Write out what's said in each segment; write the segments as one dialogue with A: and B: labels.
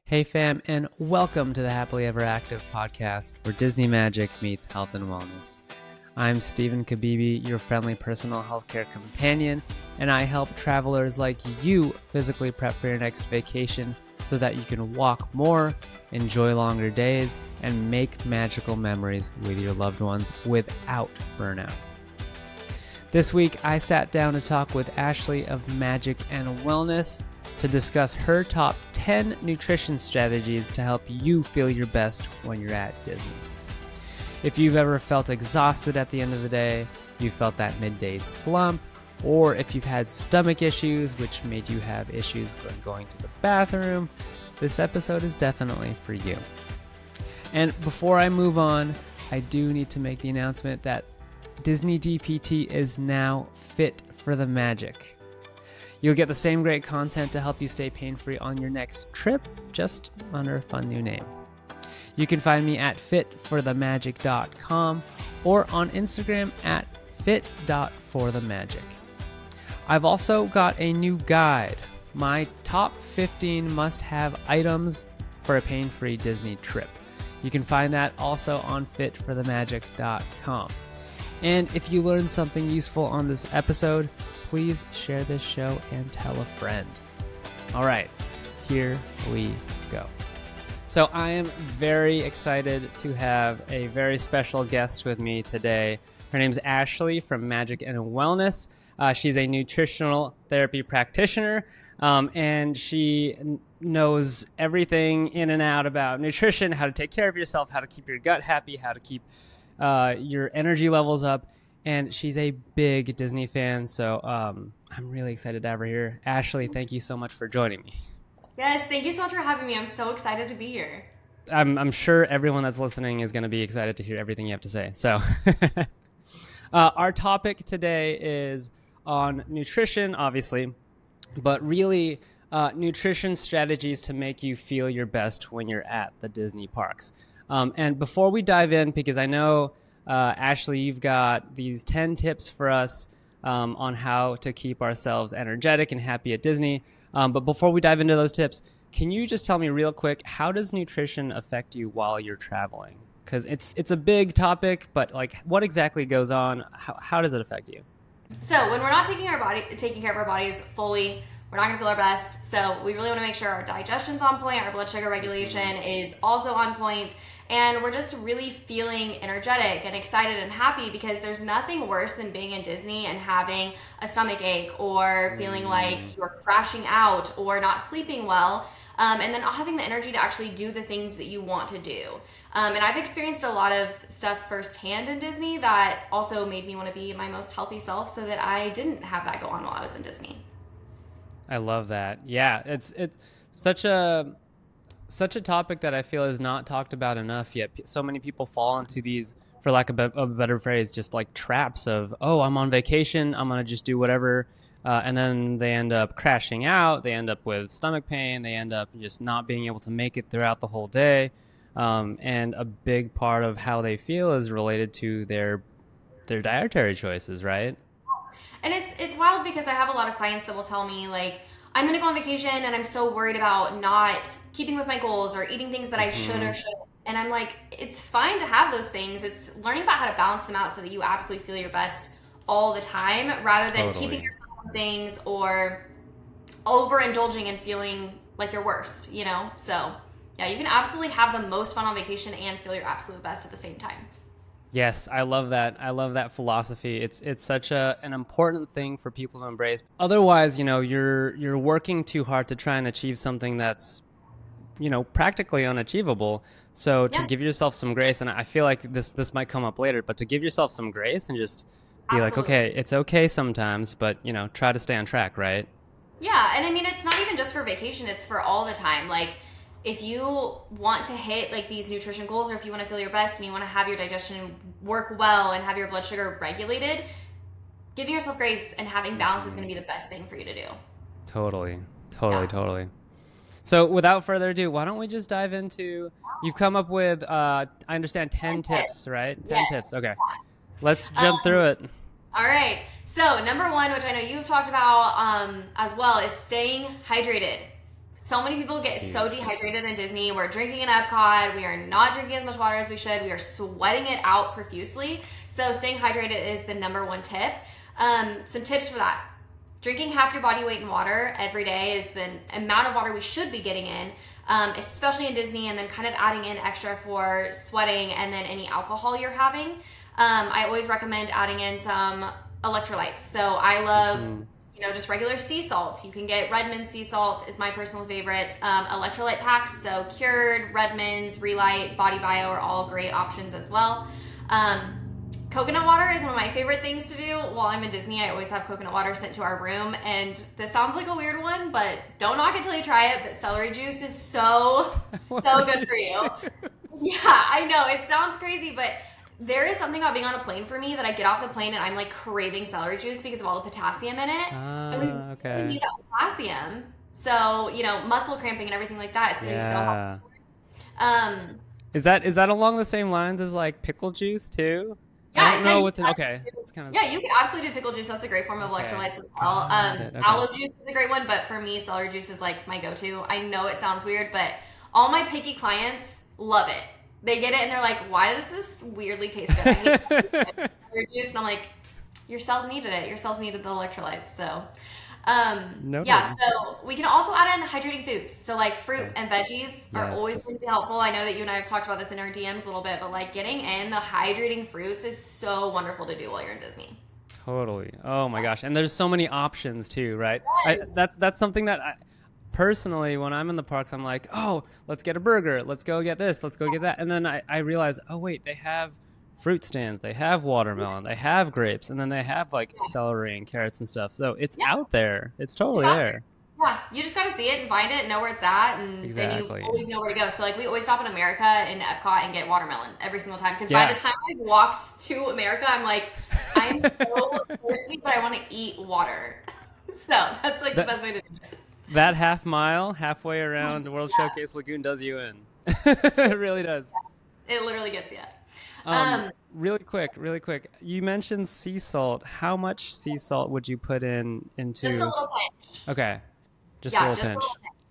A: Hey fam, and welcome to the Happily Ever Active podcast, where Disney magic meets health and wellness. I'm Stephen Kabibi, your friendly personal healthcare companion, and I help travelers like you physically prep for your next vacation so that you can walk more, enjoy longer days, and make magical memories with your loved ones without burnout. This week, I sat down to talk with Ashley of Magic and Wellness to discuss her top 10 nutrition strategies to help you feel your best when you're at Disney. If you've ever felt exhausted at the end of the day, you felt that midday slump, or if you've had stomach issues which made you have issues going to the bathroom, this episode is definitely for you. And before I move on, I do need to make the announcement that Disney DPT is now fit for the magic. You'll get the same great content to help you stay pain-free on your next trip, just under a fun new name. You can find me at fitforthemagic.com or on Instagram at fit.forthemagic. I've also got a new guide, my top 15 must-have items for a pain-free Disney trip. You can find that also on fitforthemagic.com. And if you learned something useful on this episode, please share this show and tell a friend. All right, here we go. So I am very excited to have a very special guest with me today. Her name's Ashley from Magic and Wellness. She's a nutritional therapy practitioner, and she knows everything in and out about nutrition, how to take care of yourself, how to keep your gut happy, how to keep your energy levels up, and she's a big Disney fan, so I'm really excited to have her here. Ashley, thank you so much for joining me.
B: Yes, thank you so much for having me. I'm so excited to be here.
A: I'm sure everyone that's listening is going to be excited to hear everything you have to say. So our topic today is on nutrition, obviously, but really nutrition strategies to make you feel your best when you're at the Disney parks. And before we dive in, because I know, Ashley, you've got these 10 tips for us on how to keep ourselves energetic and happy at Disney. But before we dive into those tips, can you just tell me real quick, how does nutrition affect you while you're traveling? Because it's a big topic, but like, what exactly goes on? How does it affect you?
B: So when we're not taking care of our bodies fully, we're not gonna feel our best. So we really wanna make sure our digestion's on point, our blood sugar regulation is also on point, and we're just really feeling energetic and excited and happy, because there's nothing worse than being in Disney and having a stomach ache or feeling like you're crashing out or not sleeping well, and then not having the energy to actually do the things that you want to do. And I've experienced a lot of stuff firsthand in Disney that also made me want to be my most healthy self, so that I didn't have that go on while I was in Disney.
A: I love that. Yeah, it's such a topic that I feel is not talked about enough yet. So many people fall into these, for lack of a better phrase, just like traps of, oh, I'm on vacation, I'm going to just do whatever. And then they end up crashing out. They end up with stomach pain. They end up just not being able to make it throughout the whole day. And a big part of how they feel is related to their dietary choices, right?
B: And it's wild, because I have a lot of clients that will tell me, like, I'm going to go on vacation and I'm so worried about not keeping with my goals or eating things that I should or shouldn't. And I'm like, it's fine to have those things. It's learning about how to balance them out so that you absolutely feel your best all the time, rather than keeping yourself on things or overindulging and feeling like you're worst, you know? So yeah, you can absolutely have the most fun on vacation and feel your absolute best at the same time.
A: Yes, I love that. I love that philosophy. It's such an important thing for people to embrace. Otherwise, you're working too hard to try and achieve something that's, practically unachievable. So to give yourself some grace, and I feel like this might come up later, but to give yourself some grace and just be like, okay, it's okay sometimes, but try to stay on track, right?
B: Yeah, and I mean, it's not even just for vacation, it's for all the time. Like, if you want to hit like these nutrition goals, or if you want to feel your best and you want to have your digestion work well and have your blood sugar regulated, giving yourself grace and having balance is going to be the best thing for you to do.
A: Totally. So without further ado, why don't we just dive into, you've come up with, I understand 10 tips, right? 10 tips. Okay. Let's jump through it.
B: All right. So number one, which I know you've talked about as well, is staying hydrated. So many people get so dehydrated in Disney. We're drinking in Epcot. We are not drinking as much water as we should. We are sweating it out profusely. So staying hydrated is the number one tip. Some tips for that. Drinking half your body weight in water every day is the amount of water we should be getting in, especially in Disney, and then kind of adding in extra for sweating and then any alcohol you're having. I always recommend adding in some electrolytes. So I love, just regular sea salt. You can get Redmond sea salt is my personal favorite. Electrolyte packs, so Cured, Redmond's, Relight, Body Bio are all great options as well. Coconut water is one of my favorite things to do. While I'm in Disney, I always have coconut water sent to our room. And this sounds like a weird one, but don't knock it till you try it. But celery juice is so good for you. Yeah, I know. It sounds crazy, but there is something about being on a plane for me that I get off the plane and I'm like craving celery juice because of all the potassium in it. And we really need that potassium. So, muscle cramping and everything like that, it's going to be so helpful.
A: Is that along the same lines as like pickle juice too?
B: Yeah,
A: I don't know what's in. Okay, it's kind of.
B: Yeah, you can absolutely do pickle juice. That's a great form of electrolytes as well. Aloe juice is a great one, but for me, celery juice is like my go-to. I know it sounds weird, but all my picky clients love it. They get it and they're like, "Why does this weirdly taste good?" I hate celery juice, and I'm like, "Your cells needed it. Your cells needed the electrolytes." So, so we can also add in hydrating foods. So like fruit and veggies are always going to be helpful. I know that you and I have talked about this in our DMs a little bit, but like getting in the hydrating fruits is so wonderful to do while you're in Disney.
A: Totally. Oh my gosh. And there's so many options too, right? Yes. That's something that personally, when I'm in the parks, I'm like, oh, let's get a burger. Let's go get this. Let's go get that. And then I realize, oh wait, they have fruit stands, they have watermelon, they have grapes, and then they have like celery and carrots and stuff. So it's out there. It's totally there.
B: Yeah, you just gotta see it and find it and know where it's at, and then you always know where to go. So like we always stop in America in Epcot and get watermelon every single time, because by the time I walked to America, I'm like, I'm so thirsty, but I want to eat water. So that's like the best way to do it.
A: That half mile, halfway around the World Showcase Lagoon does you in. It really does.
B: It literally gets you.
A: Really quick. You mentioned sea salt. How much sea salt would you put into?
B: Just a little pinch.
A: Okay, just a little pinch.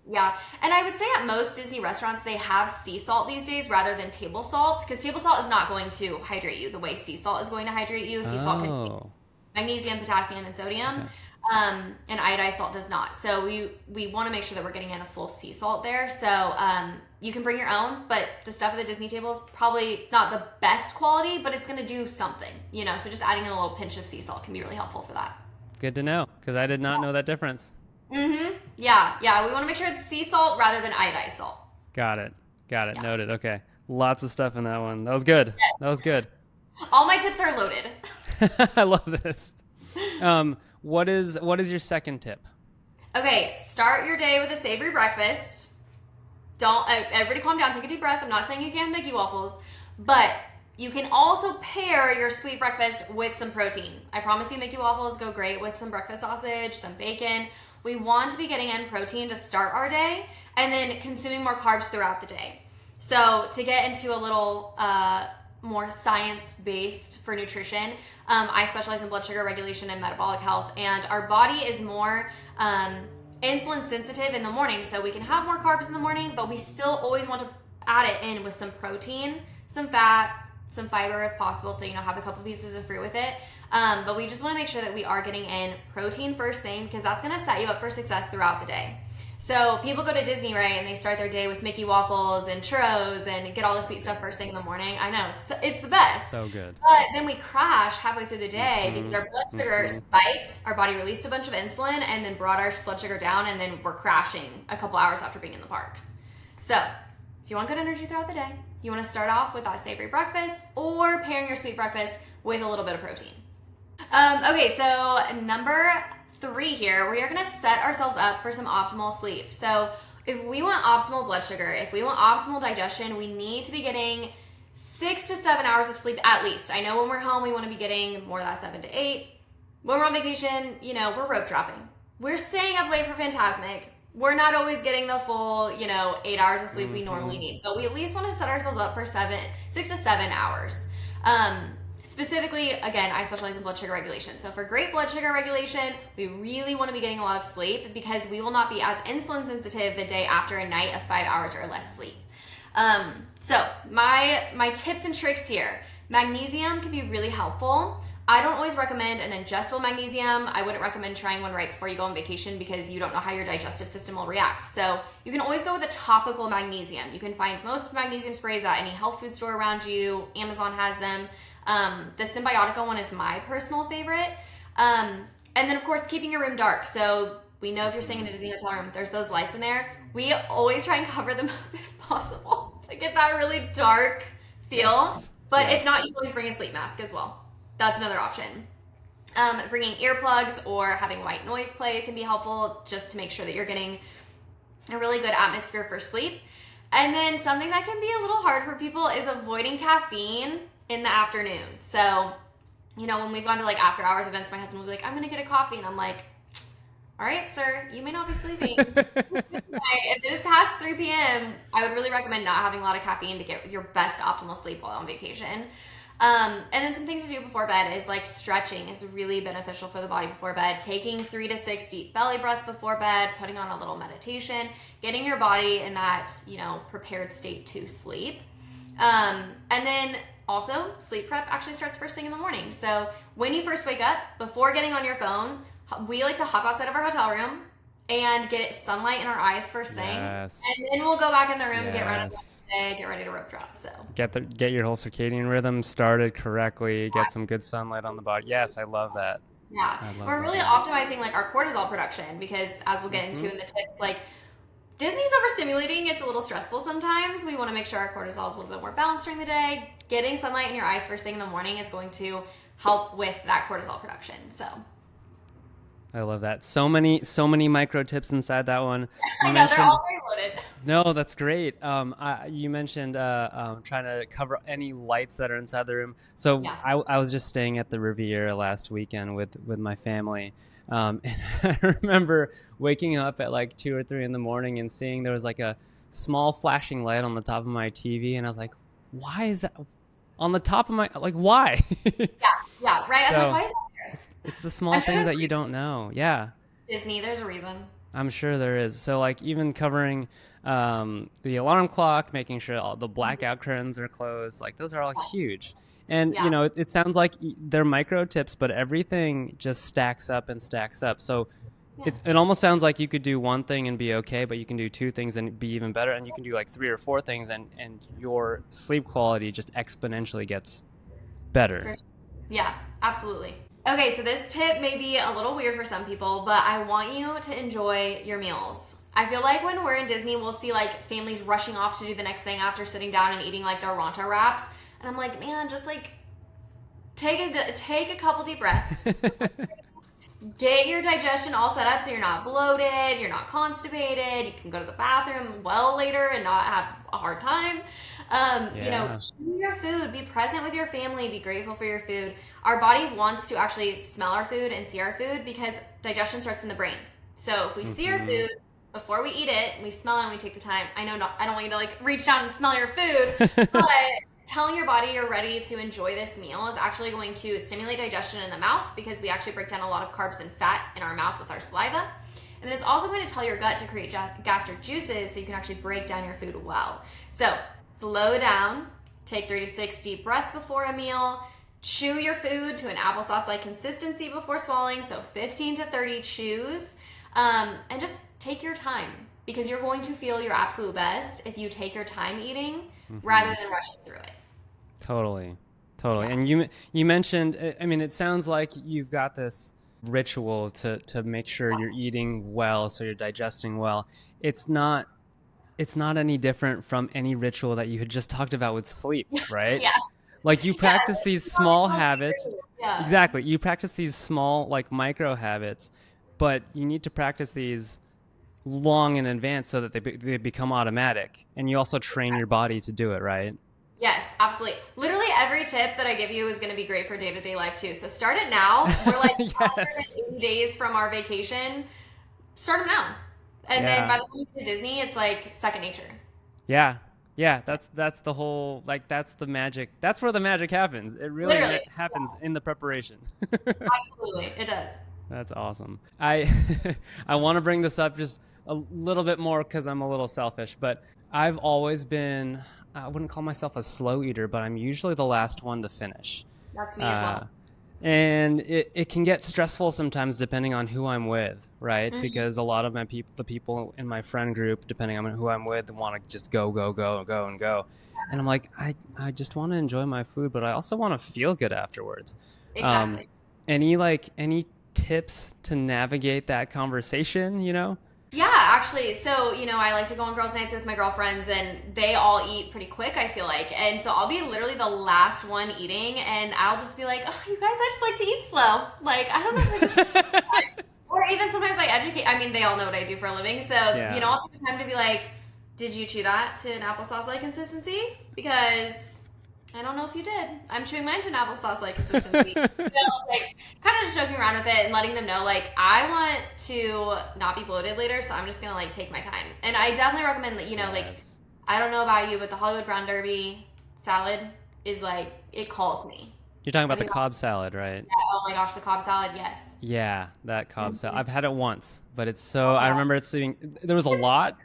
B: Yeah, and I would say at most Disney restaurants they have sea salt these days rather than table salt, because table salt is not going to hydrate you the way sea salt is going to hydrate you. Sea salt contains magnesium, potassium, and sodium.
A: Okay.
B: And iodized salt does not. So we want to make sure that we're getting in a full sea salt there. So you can bring your own, but the stuff at the Disney table is probably not the best quality, but it's going to do something, so just adding in a little pinch of sea salt can be really helpful for that.
A: Good to know, because I did not know that difference.
B: Yeah, we want to make sure it's sea salt rather than iodized salt.
A: Got it. Yeah. Noted. Okay, lots of stuff in that one. That was good. Yes. That was good.
B: All my tips are loaded.
A: I love this. What is your second tip?
B: Okay, start your day with a savory breakfast. Everybody calm down, take a deep breath. I'm not saying you can't have Mickey waffles, but you can also pair your sweet breakfast with some protein. I promise you Mickey waffles go great with some breakfast sausage, some bacon. We want to be getting in protein to start our day and then consuming more carbs throughout the day. So to get into a little more science-based for nutrition, I specialize in blood sugar regulation and metabolic health, and our body is more insulin sensitive in the morning, so we can have more carbs in the morning, but we still always want to add it in with some protein, some fat, some fiber if possible, so have a couple pieces of fruit with it. But we just want to make sure that we are getting in protein first thing, because that's going to set you up for success throughout the day. So people go to Disney, right, and they start their day with Mickey waffles and churros and get all the sweet stuff first thing in the morning. I know, it's the best.
A: So good.
B: But then we crash halfway through the day because our blood sugar spiked, our body released a bunch of insulin, and then brought our blood sugar down, and then we're crashing a couple hours after being in the parks. So if you want good energy throughout the day, you want to start off with that savory breakfast or pairing your sweet breakfast with a little bit of protein. Okay, so number 3 here, we are going to set ourselves up for some optimal sleep. So if we want optimal blood sugar, if we want optimal digestion, we need to be getting 6 to 7 hours of sleep at least. I know when we're home, we want to be getting more of that 7 to 8. When we're on vacation, we're rope dropping. We're staying up late for Fantasmic. We're not always getting the full, 8 hours of sleep we normally need. But we at least want to set ourselves up for 6 to 7 hours. Specifically, again, I specialize in blood sugar regulation. So for great blood sugar regulation, we really want to be getting a lot of sleep because we will not be as insulin sensitive the day after a night of 5 hours or less sleep. So my tips and tricks here. Magnesium can be really helpful. I don't always recommend an ingestible magnesium. I wouldn't recommend trying one right before you go on vacation because you don't know how your digestive system will react. So you can always go with a topical magnesium. You can find most magnesium sprays at any health food store around you. Amazon has them. The Symbiotica one is my personal favorite. And then of course, keeping your room dark. So we know if you're staying in a Disney hotel room, there's those lights in there. We always try and cover them up if possible to get that really dark feel.
A: Yes.
B: But if not, you can always bring a sleep mask as well. That's another option. Bringing earplugs or having white noise play can be helpful just to make sure that you're getting a really good atmosphere for sleep. And then something that can be a little hard for people is avoiding caffeine in the afternoon. So, when we've gone to like after hours events, my husband will be like, I'm gonna get a coffee. And I'm like, all right, sir, you may not be sleeping. If it is past 3 p.m., I would really recommend not having a lot of caffeine to get your best optimal sleep while on vacation. And then some things to do before bed is like stretching is really beneficial for the body before bed. Taking 3 to 6 deep belly breaths before bed, putting on a little meditation, getting your body in that, prepared state to sleep. And then also sleep prep actually starts first thing in the morning. So when you first wake up, before getting on your phone, we like to hop outside of our hotel room and get sunlight in our eyes first thing.
A: Yes.
B: And then we'll go back in the room and get ready for the day, get ready to rope drop. So
A: Get your whole circadian rhythm started correctly, get some good sunlight on the body. Yes, I love that.
B: Yeah. We're really optimizing like our cortisol production because as we'll get into in the tips, like Disney's overstimulating. It's a little stressful sometimes. We want to make sure our cortisol is a little bit more balanced during the day. Getting sunlight in your eyes first thing in the morning is going to help with that cortisol production. So
A: I love that. So many micro tips inside that one.
B: I know, they're all very loaded.
A: No, that's great. You mentioned trying to cover any lights that are inside the room. So I was just staying at the Riviera last weekend with my family. And I remember waking up at like 2 or 3 in the morning and seeing there was like a small flashing light on the top of my TV. And I was like, why is that on the top of my, like, why?
B: Yeah, right.
A: So,
B: I'm like, why is that there?
A: It's the small things that you don't know. Yeah.
B: Disney, there's a reason.
A: I'm sure there is. So like even covering the alarm clock, making sure all the blackout curtains are closed, like those are all huge. And it sounds like they're micro tips, but everything just stacks up and stacks up. So it almost sounds like you could do one thing and be okay, but you can do 2 things and be even better. And you can do like 3 or 4 things and your sleep quality just exponentially gets better.
B: For sure. Yeah, absolutely. Okay, so this tip may be a little weird for some people, but I want you to enjoy your meals. I feel like when we're in Disney, we'll see like families rushing off to do the next thing after sitting down and eating like their Ronto wraps. And I'm like, man, just like take a couple deep breaths. Get your digestion all set up so you're not bloated, you're not constipated, you can go to the bathroom well later and not have a hard time. Chew your food, be present with your family, be grateful for your food. Our body wants to actually smell our food and see our food because digestion starts in the brain. So if we see our food before we eat it, we smell it and we take the time. I don't want you to like reach down and smell your food, but telling your body you're ready to enjoy this meal is actually going to stimulate digestion in the mouth because we actually break down a lot of carbs and fat in our mouth with our saliva. And it's also going to tell your gut to create gastric juices so you can actually break down your food well. So slow down, take 3 to 6 deep breaths before a meal, chew your food to an applesauce-like consistency before swallowing, so 15 to 30 chews, and just take your time because you're going to feel your absolute best if you take your time eating rather than rushing through it.
A: Totally. Yeah. And you mentioned, I mean, it sounds like you've got this ritual to make sure you're eating well, so you're digesting well. It's not any different from any ritual that you had just talked about with sleep, right?
B: Yeah.
A: Like you practice these small habits. Yeah. Exactly. You practice these small, like micro habits, but you need to practice these long in advance so that they become automatic. And you also train your body to do it, right?
B: Yes, absolutely. Literally every tip that I give you is going to be great for day-to-day life too. So start it now. We're like 180 days from our vacation. Start them now. And then by the time you get to Disney, it's like second nature.
A: Yeah. Yeah, that's the whole, like, that's the magic. That's where the magic happens. It really
B: Literally.
A: happens in the preparation.
B: Absolutely. It does.
A: That's awesome. I I want to bring this up just a little bit more because I'm a little selfish, but I've always been, I wouldn't call myself a slow eater, but I'm usually the last one to finish.
B: That's me as
A: Uh,
B: well.
A: and it can get stressful sometimes depending on who I'm with, right?
B: Hmm.
A: Because a lot of the people in my friend group, depending on who I'm with, want to just go, go, go, go, and go. And I'm like, I just want to enjoy my food, but I also want to feel good afterwards. Um,
B: Exactly.
A: any tips to navigate that conversation, you know?
B: Yeah, actually, so I like to go on girls' nights with my girlfriends, and they all eat pretty quick, I feel like. And so I'll be literally the last one eating, and I'll just be like, "Oh, you guys, I just like to eat slow. Like, I don't know if I just." Or even sometimes I educate. I mean, they all know what I do for a living, so
A: Yeah.
B: I'll take the time to be like, "Did you chew that to an applesauce-like consistency? Because I don't know if you did. I'm chewing mine to an applesauce-like consistency." Like kind of just joking around with it and letting them know, like, I want to not be bloated later, so I'm just gonna like take my time. And I definitely recommend that, like,
A: Yes.
B: I don't know about you, but the Hollywood Brown Derby salad is like, it calls me.
A: You're talking
B: I
A: about the
B: think,
A: Cobb salad, right?
B: oh my gosh, the Cobb salad, yes.
A: Yeah, that Cobb salad.
B: Mhm.
A: I've had it once, but it's so, I remember it's being, there was a lot,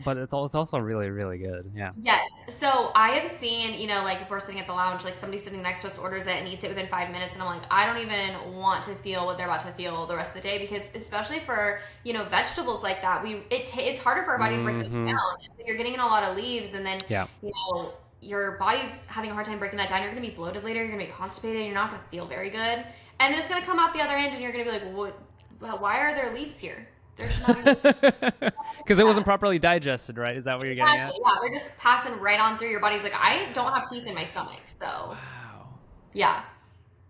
A: but it's also really, really good. Yeah.
B: Yes. So I have seen, like if we're sitting at the lounge, like somebody sitting next to us orders it and eats it within 5 minutes. And I'm like, I don't even want to feel what they're about to feel the rest of the day, because especially for, vegetables like that, it's harder for our body to break them down.
A: Hmm.
B: So you're getting in a lot of leaves, and then,
A: Yeah.
B: your body's having a hard time breaking that down. You're going to be bloated later. You're going to be constipated. You're not going to feel very good. And then it's going to come out the other end, and you're going to be like, why are there leaves here? There should not be.
A: Because it wasn't properly digested, right? Is that what you're getting at?
B: Exactly. Yeah, they're just passing right on through your body's like, I don't have teeth in my stomach. So,
A: Wow.
B: yeah.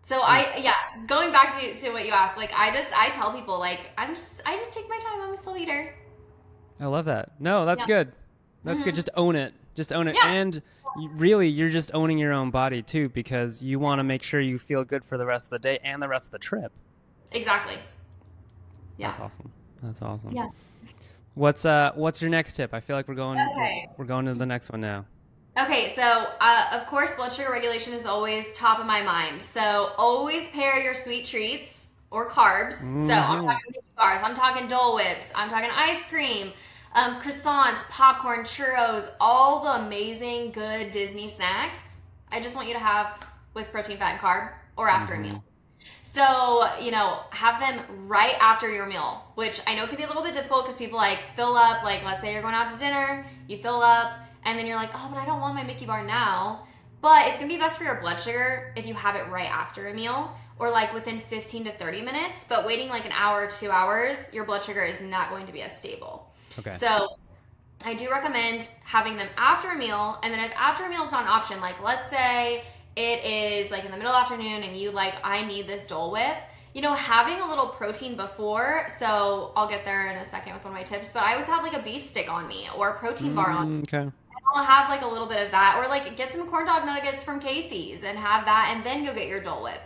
B: So
A: Oof.
B: going back to what you asked, like I tell people, like, I just take my time. I'm a slow eater.
A: I love that. No, that's
B: Yeah.
A: good. That's good.
B: Hmm.
A: Just own it. Just own it.
B: Yeah.
A: And really, you're just owning your own body too, because you want to make sure you feel good for the rest of the day and the rest of the trip.
B: Exactly. Yeah.
A: That's awesome. That's awesome.
B: Yeah.
A: What's your next tip? I feel like we're going
B: Okay.
A: we're going to the next one now.
B: Okay, so of course, blood sugar regulation is always top of my mind. So always pair your sweet treats or carbs. So I'm
A: Hmm.
B: talking Mickey bars, I'm talking Dole Whips, I'm talking ice cream, croissants, popcorn, churros, all the amazing good Disney snacks. I just want you to have with protein, fat, and carb, or after a
A: Hmm.
B: meal. So, have them right after your meal, which I know can be a little bit difficult because people like fill up, like let's say you're going out to dinner, you fill up, and then you're like, oh, but I don't want my Mickey bar now. But it's gonna be best for your blood sugar if you have it right after a meal, or like within 15 to 30 minutes. But waiting like an hour, 2 hours, your blood sugar is not going to be as stable.
A: Okay.
B: So I do recommend having them after a meal. And then if after a meal is not an option, like let's say it is like in the middle of the afternoon and you like, I need this Dole Whip, having a little protein before. So I'll get there in a second with one of my tips, but I always have like a beef stick on me or a protein bar on me.
A: Okay.
B: I'll have like a little bit of that, or like get some corn dog nuggets from Casey's and have that, and then go get your Dole Whip.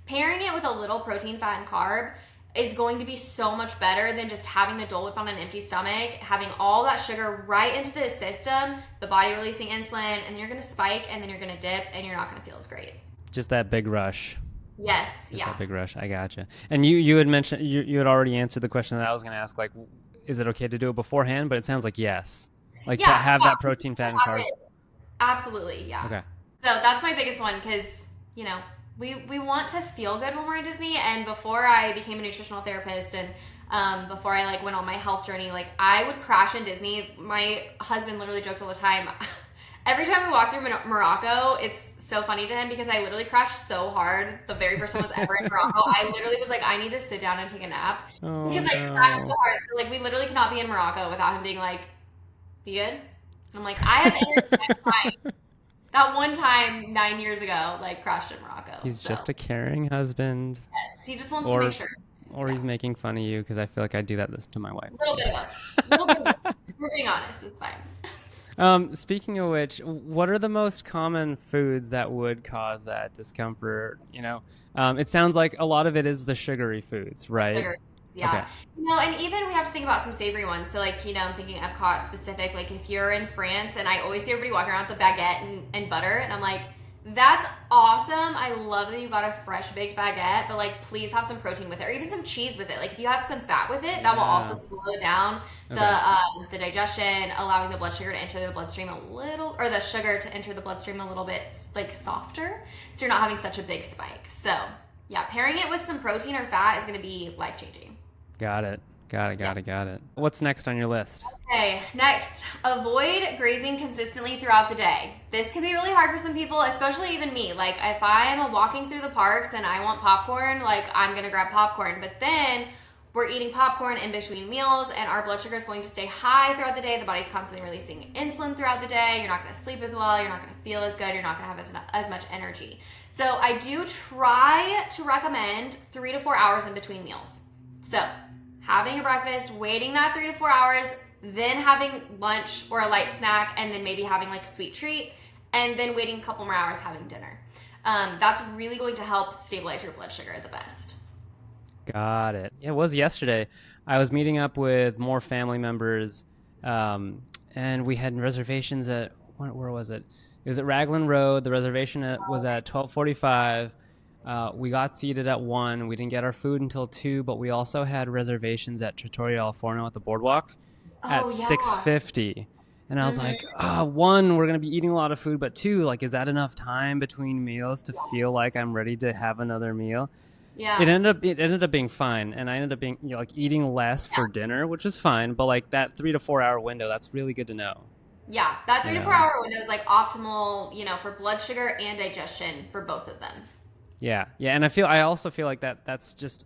B: Pairing it with a little protein, fat, and carb is going to be so much better than just having the Dole Whip on an empty stomach, having all that sugar right into the system, the body releasing insulin, and then you're going to spike, and then you're going to dip, and you're not going to feel as great.
A: Just that big rush.
B: Yes,
A: Just
B: yeah.
A: that big rush. I gotcha. And you had mentioned, you had already answered the question that I was going to ask, like, is it okay to do it beforehand? But it sounds like yes. Like to have that protein, fat, and carbs.
B: Absolutely, yeah.
A: Okay.
B: So that's my biggest one, because we want to feel good when we're at Disney. And before I became a nutritional therapist, and before I like went on my health journey, like I would crash in Disney. My husband literally jokes all the time. Every time we walk through Morocco, it's so funny to him because I literally crashed so hard the very first time I was ever in Morocco. I literally was like, I need to sit down and take a nap because I crashed so hard. So like we literally cannot be in Morocco without him being like, "You good?" And I'm like, I have energy next time. That one time 9 years ago, like crashed in Morocco.
A: He's just a caring husband.
B: Yes, he just wants to make sure.
A: Or he's making fun of you because I feel like I do that to my wife.
B: A little bit of both. A little bit of both. If we're being honest, it's fine.
A: Speaking of which, what are the most common foods that would cause that discomfort? It sounds like a lot of it is the sugary foods, right?
B: Sugar. Yeah.
A: Okay.
B: And even we have to think about some savory ones. So, like, I'm thinking Epcot specific. Like, if you're in France, and I always see everybody walking around with the baguette and butter, and I'm like, that's awesome. I love that you got a fresh baked baguette, but like, please have some protein with it, or even some cheese with it. Like, if you have some fat with it, that will also
A: Yeah.
B: slow down
A: Okay.
B: the digestion, allowing the blood sugar to enter the bloodstream a little, or the sugar to enter the bloodstream a little bit like softer, so you're not having such a big spike. So, yeah, pairing it with some protein or fat is going to be life changing.
A: Got it. Got it.
B: Yeah.
A: Got it. Got it. What's next on your list?
B: Okay, next, avoid grazing consistently throughout the day. This can be really hard for some people, especially even me. Like, if I'm walking through the parks and I want popcorn, like, I'm gonna grab popcorn, but then we're eating popcorn in between meals and our blood sugar is going to stay high throughout the day. The body's constantly releasing insulin throughout the day. You're not gonna sleep as well. You're not gonna feel as good. You're not gonna have as much energy. So I do try to recommend 3 to 4 hours in between meals. So having a breakfast, waiting that 3 to 4 hours, then having lunch or a light snack, and then maybe having like a sweet treat, and then waiting a couple more hours having dinner. That's really going to help stabilize your blood sugar the best.
A: Got it. It was yesterday. I was meeting up with more family members, and we had reservations at where was it? It was at Raglan Road. The reservation was at 12:45. We got seated at 1. We didn't get our food until 2, but we also had reservations at Trattoria al Forno at the boardwalk at
B: Oh, yeah.
A: 6:50. And I was like,
B: Mhm.
A: 1, we're going to be eating a lot of food, but 2, like, is that enough time between meals to feel like I'm ready to have another meal?
B: Yeah.
A: It ended up being fine, and I ended up being like eating less for dinner, which was fine. But like that 3 to 4 hour window, that's really good to know.
B: Yeah, that
A: You
B: 3 to 4
A: know,
B: hour window is like optimal, for blood sugar and digestion for both of them.
A: yeah, yeah, and I also feel like that's just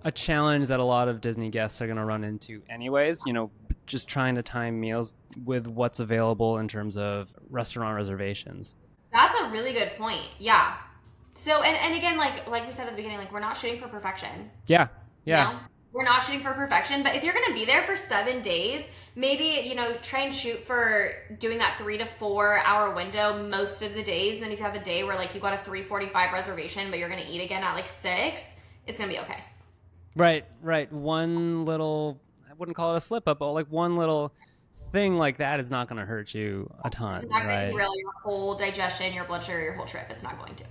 A: a challenge that a lot of Disney guests are going to run into, anyways. Just trying to time meals with what's available in terms of restaurant reservations.
B: That's a really good point. Yeah. So, and again, like we said at the beginning, like, we're not shooting for perfection.
A: Yeah,
B: You
A: yeah,
B: know, we're not shooting for perfection, but if you're going to be there for 7 days, maybe, try and shoot for doing that 3 to 4 hour window most of the days. And then if you have a day where like you got a 3:45 reservation, but you're going to eat again at like 6, it's going to be okay.
A: right. One little, I wouldn't call it a slip up, but like one little thing like that is not going to hurt you a ton,
B: It's not going to
A: right?
B: derail your whole digestion, your blood sugar, your whole trip. It's not going to.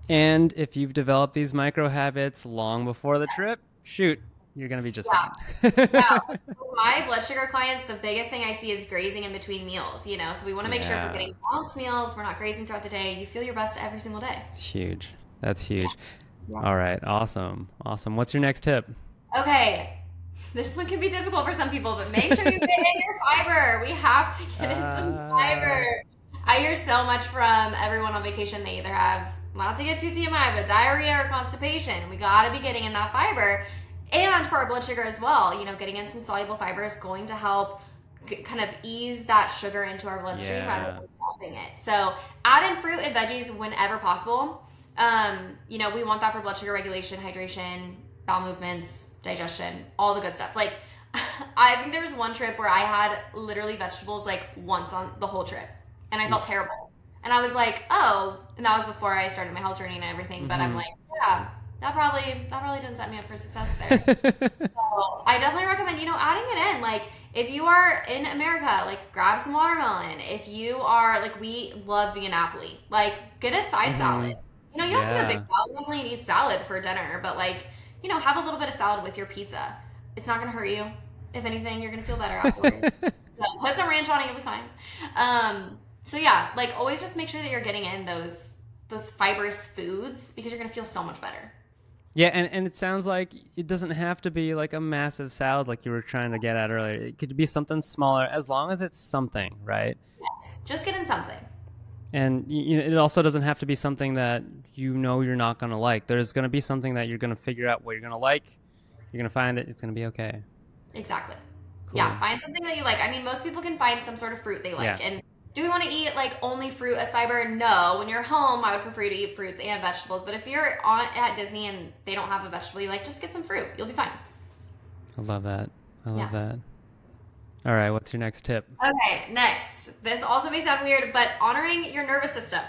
A: And if you've developed these micro habits long before the trip, shoot, you're going to be just
B: Yeah.
A: fine.
B: Yeah. For my blood sugar clients, the biggest thing I see is grazing in between meals, So we want to make sure if we're
A: Yeah,
B: getting balanced meals, we're not grazing throughout the day. You feel your best every single day.
A: it's huge. That's huge.
B: Yeah.
A: All right, awesome. Awesome. What's your next tip?
B: Okay. This one can be difficult for some people, but make sure you get in your fiber. We have to get in some
A: Uh,
B: fiber. I hear so much from everyone on vacation. They either have, not to get too TMI, but diarrhea or constipation. We got to be getting in that fiber. And for our blood sugar as well, getting in some soluble fiber is going to help kind of ease that sugar into our bloodstream rather
A: yeah.
B: than stopping it. So add in fruit and veggies whenever possible. We want that for blood sugar regulation, hydration, bowel movements, digestion, all the good stuff. Like, I think there was one trip where I had literally vegetables like once on the whole trip, and I felt terrible. And I was like, oh, and that was before I started my health journey and everything. But I'm
A: Hmm.
B: like, yeah, that probably didn't set me up for success there. So I definitely recommend, adding it in. Like, if you are in America, like, grab some watermelon. If you are, like, we love vegan Napoli. Like, get a side salad.
A: Hmm.
B: You don't have to get a big
A: Yeah.
B: salad. You definitely need salad for dinner. But, like, have a little bit of salad with your pizza. It's not going to hurt you. If anything, you're going to feel better afterwards. So put some ranch on it, you'll be fine. So yeah, like, always just make sure that you're getting in those fibrous foods because you're going to feel so much better.
A: Yeah, and it sounds like it doesn't have to be like a massive salad like you were trying to get at earlier. It could be something smaller as long as it's something, right?
B: Yes. Just get in something.
A: And it also doesn't have to be something that you're not going to like. There's going to be something that you're going to figure out what you're going to like. You're going to find it. It's going to be okay.
B: Exactly.
A: Cool.
B: Yeah, find something that you like. I mean, most people can find some sort of fruit they
A: Yeah.
B: like. And do we want to eat like only fruit as fiber? No. When you're home, I would prefer you to eat fruits and vegetables. But if you're at Disney and they don't have a vegetable you like, just get some fruit. You'll be fine.
A: I love that. I love
B: Yeah.
A: that. All right, what's your next tip?
B: Okay, next. This also may sound weird, but honoring your nervous system.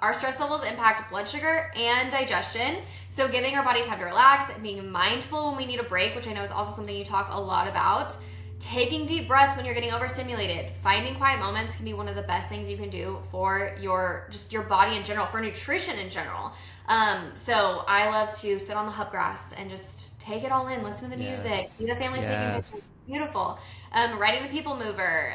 B: Our stress levels impact blood sugar and digestion. So giving our body time to relax and being mindful when we need a break, which I know is also something you talk a lot about. Taking deep breaths when you're getting overstimulated. Finding quiet moments can be one of the best things you can do for your body in general, for nutrition in general. So I love to sit on the hub grass and just take it all in, listen to the music, see the family taking pictures. Beautiful. Riding the people mover,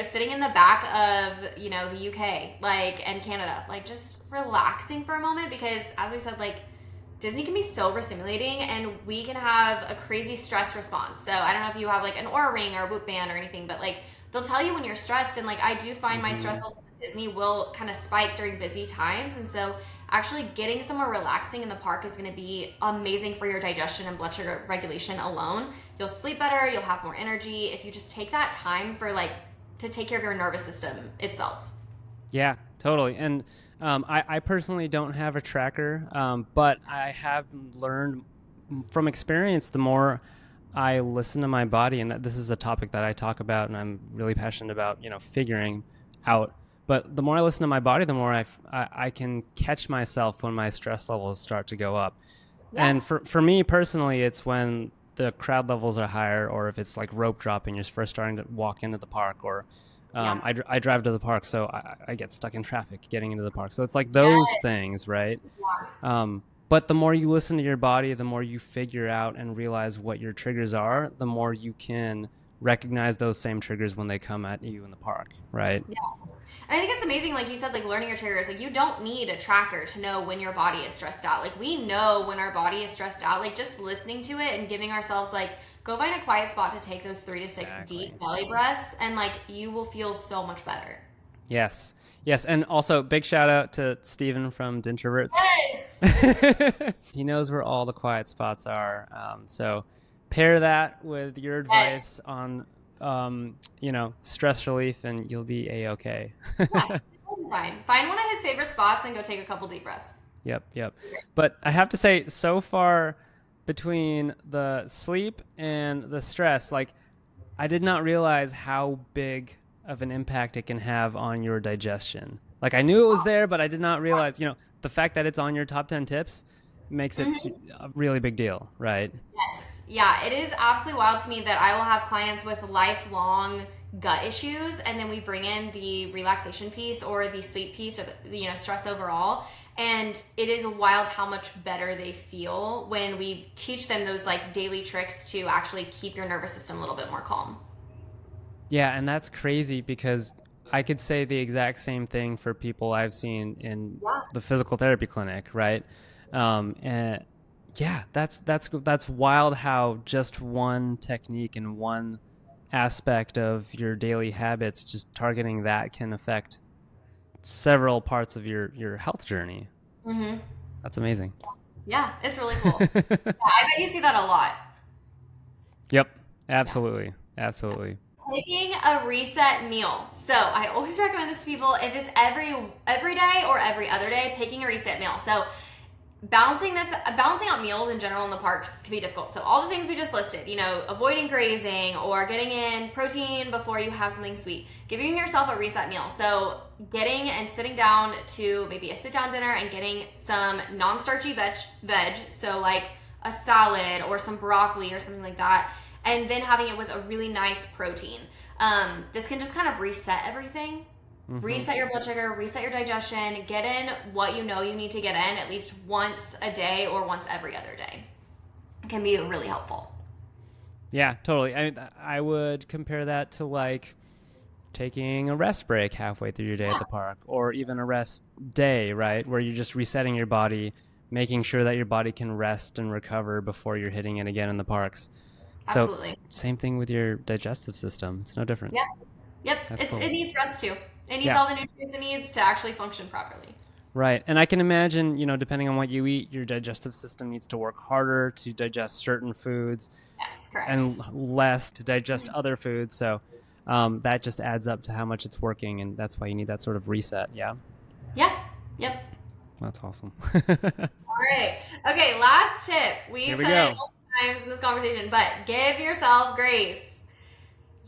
B: sitting in the back of, the UK, and Canada, just relaxing for a moment, because as we said, Disney can be so overstimulating and we can have a crazy stress response. So I don't know if you have an Oura ring or a Whoop band or anything, but they'll tell you when you're stressed, and I do find my stress levels at Disney will kind of spike during busy times. And so actually getting somewhere relaxing in the park is going to be amazing for your digestion and blood sugar regulation alone. You'll sleep better, you'll have more energy if you just take that time for to take care of your nervous system itself.
A: Yeah, totally. And I personally don't have a tracker, but I have learned from experience, the more I listen to my body, and that this is a topic that I talk about and I'm really passionate about, figuring out. But the more I listen to my body, the more I can catch myself when my stress levels start to go up. Yeah. And for me personally, it's when the crowd levels are higher, or if it's rope dropping, you're first starting to walk into the park, or I drive to the park, so I get stuck in traffic getting into the park. So it's those things, right? Yeah. But the more you listen to your body, the more you figure out and realize what your triggers are, the more you can recognize those same triggers when they come at you in the park, right?
B: Yeah. And I think it's amazing, like you said, learning your triggers. You don't need a tracker to know when your body is stressed out. We know when our body is stressed out. Just listening to it and giving ourselves go find a quiet spot to take those 3 to 6 deep belly breaths, and you will feel so much better.
A: Yes. And also big shout out to Steven from Dintroverts.
B: Yes.
A: He knows where all the quiet spots are. So pair that with your advice on stress relief, and you'll be a-okay.
B: Yeah, fine. Find one of his favorite spots and go take a couple deep breaths.
A: Yep. But I have to say, so far, between the sleep and the stress, I did not realize how big of an impact it can have on your digestion. I knew it was there, but I did not realize, the fact that it's on your top 10 tips makes it a really big deal, right?
B: Yes. Yeah, it is absolutely wild to me that I will have clients with lifelong gut issues, and then we bring in the relaxation piece or the sleep piece, or the stress overall, and it is wild how much better they feel when we teach them those daily tricks to actually keep your nervous system a little bit more calm.
A: Yeah, and that's crazy, because I could say the exact same thing for people I've seen in the physical therapy clinic, right? And yeah, that's wild how just one technique and one aspect of your daily habits, just targeting that, can affect several parts of your health journey. Mm-hmm. That's amazing.
B: Yeah, it's really cool. Yeah, I bet you see that a lot.
A: Yep, absolutely.
B: Taking a reset meal. So I always recommend this to people, if it's every day or every other day, picking a reset meal. So balancing out meals in general in the parks can be difficult. So all the things we just listed, avoiding grazing or getting in protein before you have something sweet, giving yourself a reset meal. So getting and sitting down to maybe a sit down dinner and getting some non-starchy veg. So a salad or some broccoli or something like that. And then having it with a really nice protein. This can just kind of reset everything. Mm-hmm. Reset your blood sugar, reset your digestion, get in what you need to get in at least once a day or once every other day. It can be really helpful.
A: Yeah, totally. I would compare that to taking a rest break halfway through your day at the park, or even a rest day, right? Where you're just resetting your body, making sure that your body can rest and recover before you're hitting it again in the parks.
B: Absolutely.
A: So same thing with your digestive system. It's no different.
B: Yep. Cool. It needs rest too. It needs all the nutrients it needs to actually function properly.
A: Right. And I can imagine, depending on what you eat, your digestive system needs to work harder to digest certain foods.
B: Yes, correct.
A: And less to digest other foods. So that just adds up to how much it's working. And that's why you need that sort of reset. Yeah?
B: Yeah. Yep.
A: That's awesome.
B: All right. Okay, last tip. We've said it multiple times in this conversation, but give yourself grace.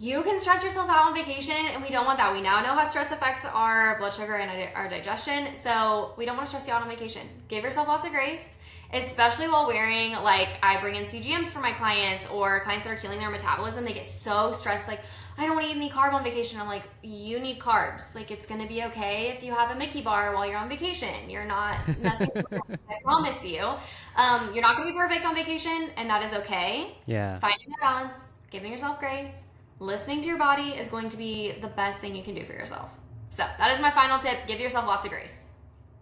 B: You can stress yourself out on vacation, and we don't want that. We now know how stress affects our blood sugar and our digestion, so we don't want to stress you out on vacation. Give yourself lots of grace, especially while wearing, like, I bring in CGMs for my clients or clients that are healing their metabolism. They get so stressed, like, I don't want to eat any carb on vacation. I'm like, you need carbs. Like, it's going to be okay if you have a Mickey bar while you're on vacation. You're not, nothing's I promise you. You're not going to be perfect on vacation, and that is okay.
A: Yeah.
B: Finding that balance, giving yourself grace, listening to your body is going to be the best thing you can do for yourself. So that is my final tip. Give yourself lots of grace.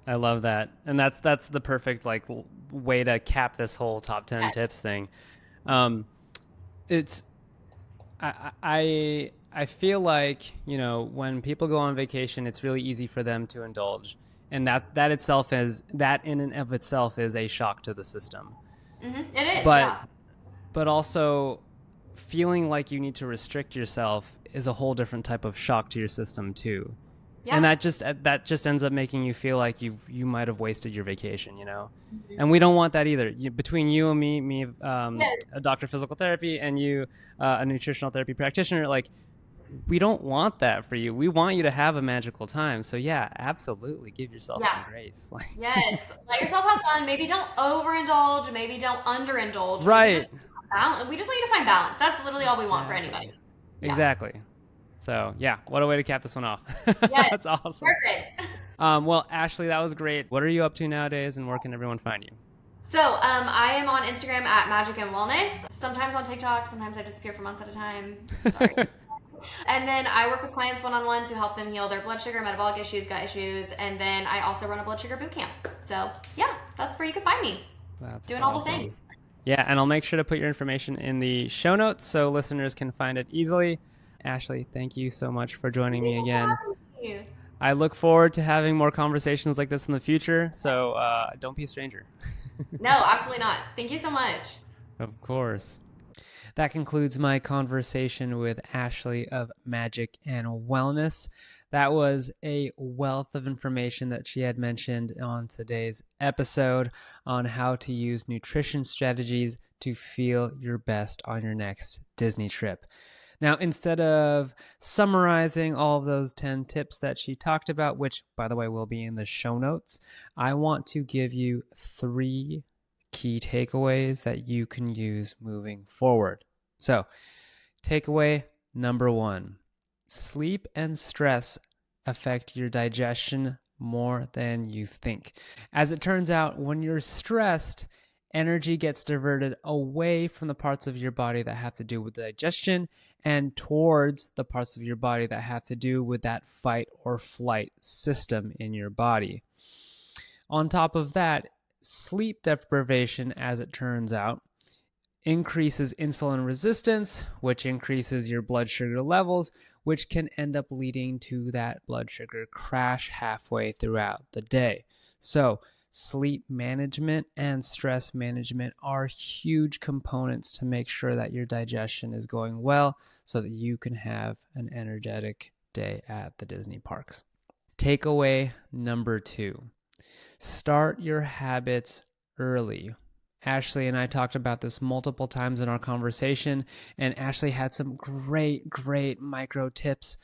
A: I love that. And that's the perfect like way to cap this whole top 10 tips thing. It's I feel like, you know, when people go on vacation, it's really easy for them to indulge. And that in and of itself is a shock to the system.
B: Mm-hmm. It is,
A: but also feeling like you need to restrict yourself is a whole different type of shock to your system too. Yeah. And that just ends up making you feel like you might have wasted your vacation, you know. Mm-hmm. And we don't want that either. Between you and me, yes, a doctor of physical therapy, and you, a nutritional therapy practitioner, like, we don't want that for you. We want you to have a magical time. So yeah, absolutely, give yourself some grace. Like,
B: yes, let yourself have fun. Maybe don't overindulge. Maybe don't underindulge.
A: Right.
B: We just want you to find balance. That's literally all we want for anybody.
A: Yeah. Exactly. So yeah, what a way to cap this one off.
B: Yes,
A: that's awesome.
B: Perfect.
A: Well, Ashley, that was great. What are you up to nowadays, and where can everyone find you?
B: So I am on Instagram at Magic and Wellness. Sometimes on TikTok. Sometimes I disappear for months at a time. Sorry. And then I work with clients one-on-one to help them heal their blood sugar, metabolic issues, gut issues. And then I also run a blood sugar boot camp. So yeah, that's where you can find me.
A: That's
B: doing
A: awesome.
B: All the things.
A: Yeah, and I'll make sure to put your information in the show notes so listeners can find it easily. Ashley, thank you so much for joining me again. I look forward to having more conversations like this in the future, so don't be a stranger.
B: No, absolutely not. Thank you so much.
A: Of course. That concludes my conversation with Ashley of Magic and Wellness. That was a wealth of information that she had mentioned on today's episode on how to use nutrition strategies to feel your best on your next Disney trip. Now, instead of summarizing all of those 10 tips that she talked about, which, by the way, will be in the show notes, I want to give you 3 key takeaways that you can use moving forward. So, takeaway number 1, sleep and stress affect your digestion more than you think. As it turns out, when you're stressed, energy gets diverted away from the parts of your body that have to do with digestion and towards the parts of your body that have to do with that fight or flight system in your body. On top of that, sleep deprivation, as it turns out, increases insulin resistance, which increases your blood sugar levels, which can end up leading to that blood sugar crash halfway throughout the day. So, sleep management and stress management are huge components to make sure that your digestion is going well so that you can have an energetic day at the Disney parks. Takeaway number 2, start your habits early. Ashley and I talked about this multiple times in our conversation, and Ashley had some great micro tips,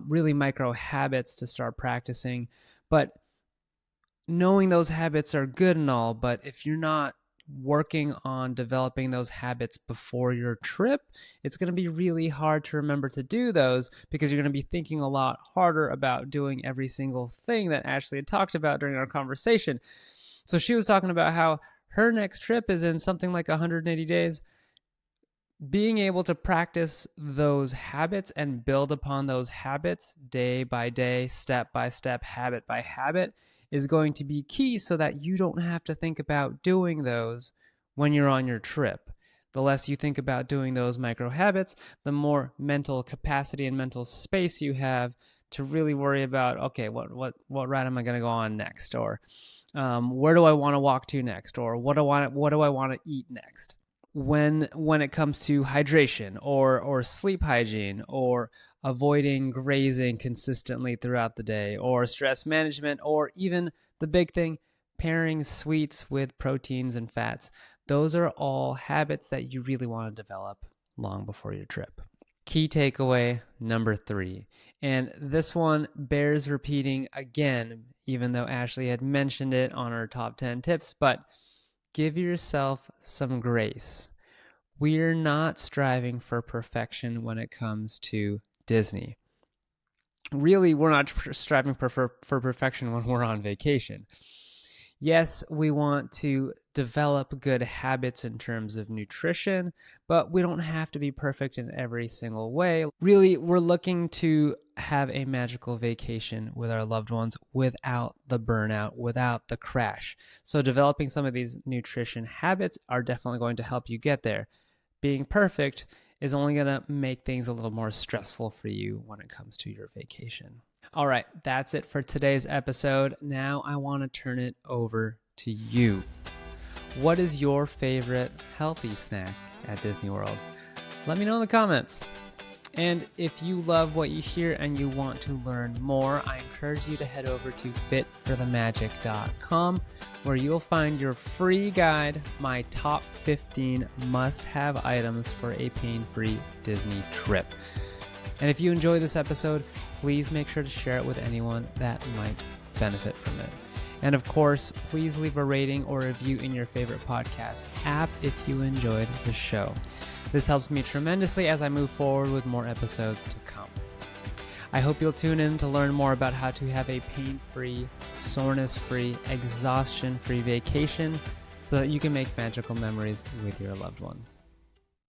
A: really micro habits to start practicing. But knowing those habits are good and all, but if you're not working on developing those habits before your trip, it's going to be really hard to remember to do those because you're going to be thinking a lot harder about doing every single thing that Ashley had talked about during our conversation. So she was talking about how her next trip is in something like 180 days. Being able to practice those habits and build upon those habits day by day, step by step, habit by habit is going to be key so that you don't have to think about doing those when you're on your trip. The less you think about doing those micro habits, the more mental capacity and mental space you have to really worry about, okay, what route am I going to go on next? Or where do I want to walk to next? Or what do I want to eat next? When it comes to hydration or sleep hygiene or avoiding grazing consistently throughout the day or stress management or even the big thing, pairing sweets with proteins and fats, those are all habits that you really want to develop long before your trip. Key takeaway number 3. And this one bears repeating again, even though Ashley had mentioned it on our top 10 tips, but give yourself some grace. We're not striving for perfection when it comes to Disney. Really, we're not striving for perfection when we're on vacation. Yes, we want to develop good habits in terms of nutrition, but we don't have to be perfect in every single way. Really, we're looking to have a magical vacation with our loved ones without the burnout, without the crash. So developing some of these nutrition habits are definitely going to help you get there. Being perfect is only going to make things a little more stressful for you when it comes to your vacation. All right, that's it for today's episode. Now I want to turn it over to you. What is your favorite healthy snack at Disney World? Let me know in the comments. And if you love what you hear and you want to learn more, I encourage you to head over to fitforthemagic.com, where you'll find your free guide, my top 15 must-have items for a pain-free Disney trip. And if you enjoy this episode, please make sure to share it with anyone that might benefit from it. And of course, please leave a rating or review in your favorite podcast app if you enjoyed the show. This helps me tremendously as I move forward with more episodes to come. I hope you'll tune in to learn more about how to have a pain-free, soreness-free, exhaustion-free vacation so that you can make magical memories with your loved ones.